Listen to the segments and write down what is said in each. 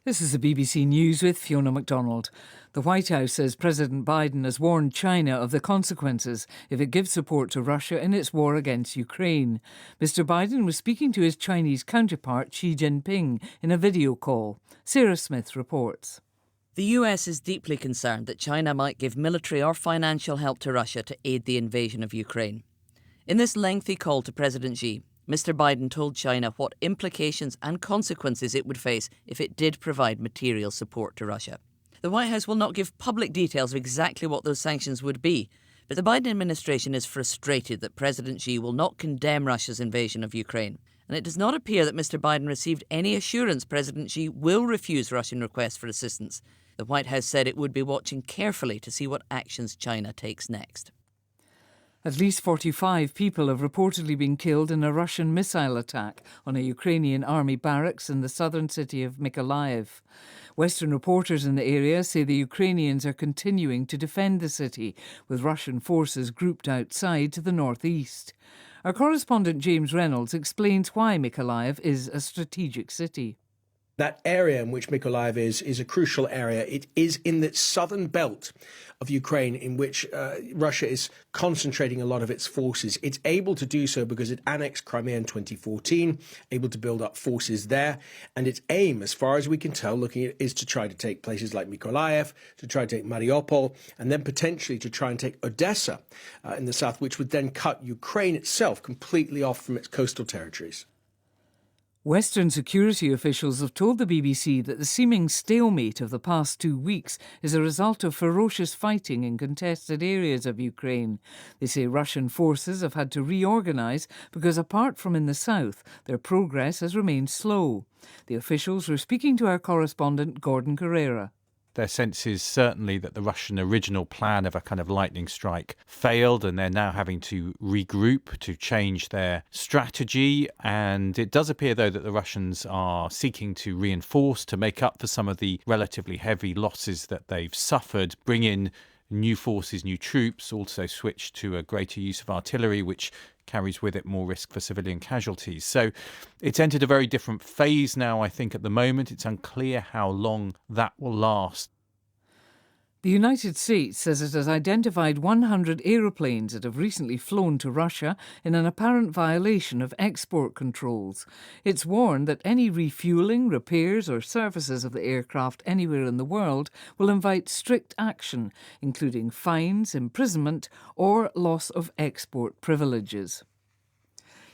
This is the BBC News with Fiona MacDonald. The White House says President Biden has warned China of the consequences if it gives support to Russia in its war against Ukraine. Mr. Biden was speaking to his Chinese counterpart Xi Jinping in a video call. Sarah Smith reports. The US is deeply concerned that China might give military or financial help to Russia to aid the invasion of Ukraine. In this lengthy call to President Xi, Mr. Biden told China what implications and consequences it would face if it did provide material support to Russia. The White House will not give public details of exactly what those sanctions would be, but the Biden administration is frustrated that President Xi will not condemn Russia's invasion of Ukraine. And it does not appear that Mr. Biden received any assurance President Xi will refuse Russian requests for assistance. The White House said it would be watching carefully to see what actions China takes next. At least 45 people have reportedly been killed in a Russian missile attack on a Ukrainian army barracks in the southern city of Mykolaiv. Western reporters in the area say the Ukrainians are continuing to defend the city, with Russian forces grouped outside to the northeast. Our correspondent James Reynolds explains why Mykolaiv is a strategic city. That area in which Mykolaiv is a crucial area. It is in the southern belt of Ukraine in which Russia is concentrating a lot of its forces. It's able to do so because it annexed Crimea in 2014, able to build up forces there. And its aim, as far as we can tell, looking at, is to try to take places like Mykolaiv, to try to take Mariupol, and then potentially to try and take Odessa in the south, which would then cut Ukraine itself completely off from its coastal territories. Western security officials have told the BBC that the seeming stalemate of the past 2 weeks is a result of ferocious fighting in contested areas of Ukraine. They say Russian forces have had to reorganise because, apart from in the south, their progress has remained slow. The officials were speaking to our correspondent Gordon Carrera. Their sense is certainly that the Russian original plan of a kind of lightning strike failed, and they're now having to regroup to change their strategy. And it does appear, though, that the Russians are seeking to reinforce, to make up for some of the relatively heavy losses that they've suffered, bring in new forces, new troops, also switch to a greater use of artillery, which carries with it more risk for civilian casualties. So it's entered a very different phase now, I think, at the moment. It's unclear how long that will last. The United States says it has identified 100 aeroplanes that have recently flown to Russia in an apparent violation of export controls. It's warned that any refuelling, repairs or services of the aircraft anywhere in the world will invite strict action, including fines, imprisonment or loss of export privileges.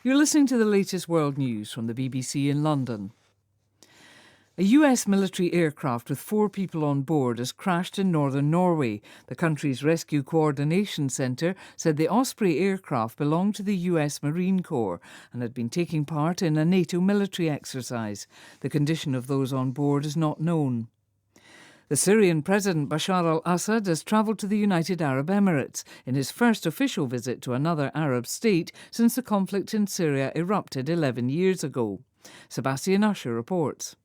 You're listening to the latest world news from the BBC in London. A US military aircraft with 4 people on board has crashed in northern Norway. The country's Rescue Coordination Centre said the Osprey aircraft belonged to the US Marine Corps and had been taking part in a NATO military exercise. The condition of those on board is not known. The Syrian President Bashar al-Assad has travelled to the United Arab Emirates in his first official visit to another Arab state since the conflict in Syria erupted 11 years ago. Sebastian Usher reports.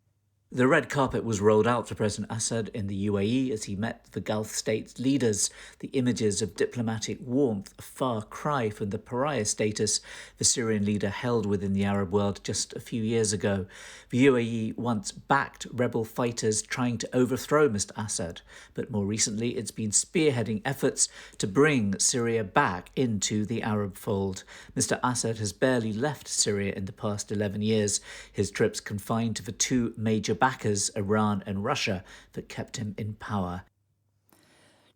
The red carpet was rolled out for President Assad in the UAE as he met the Gulf states' leaders. The images of diplomatic warmth, a far cry from the pariah status the Syrian leader held within the Arab world just a few years ago. The UAE once backed rebel fighters trying to overthrow Mr. Assad, but more recently it's been spearheading efforts to bring Syria back into the Arab fold. Mr. Assad has barely left Syria in the past 11 years, his trips confined to the 2 major backers, Iran and Russia, that kept him in power.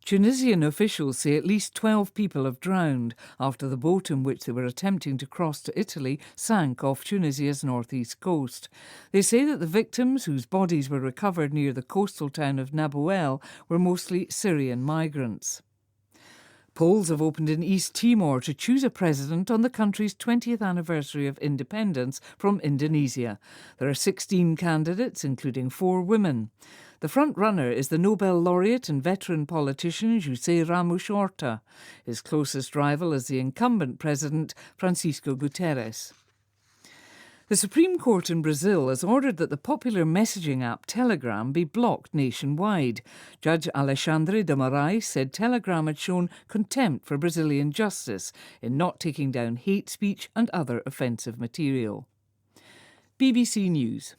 Tunisian officials say at least 12 people have drowned after the boat in which they were attempting to cross to Italy sank off Tunisia's northeast coast. They say that the victims, whose bodies were recovered near the coastal town of Nabuel, were mostly Syrian migrants. Polls have opened in East Timor to choose a president on the country's 20th anniversary of independence from Indonesia. There are 16 candidates, including 4 women. The front-runner is the Nobel laureate and veteran politician José Ramos Horta. His closest rival is the incumbent president, Francisco Guterres. The Supreme Court in Brazil has ordered that the popular messaging app Telegram be blocked nationwide. Judge Alexandre de Moraes said Telegram had shown contempt for Brazilian justice in not taking down hate speech and other offensive material. BBC News.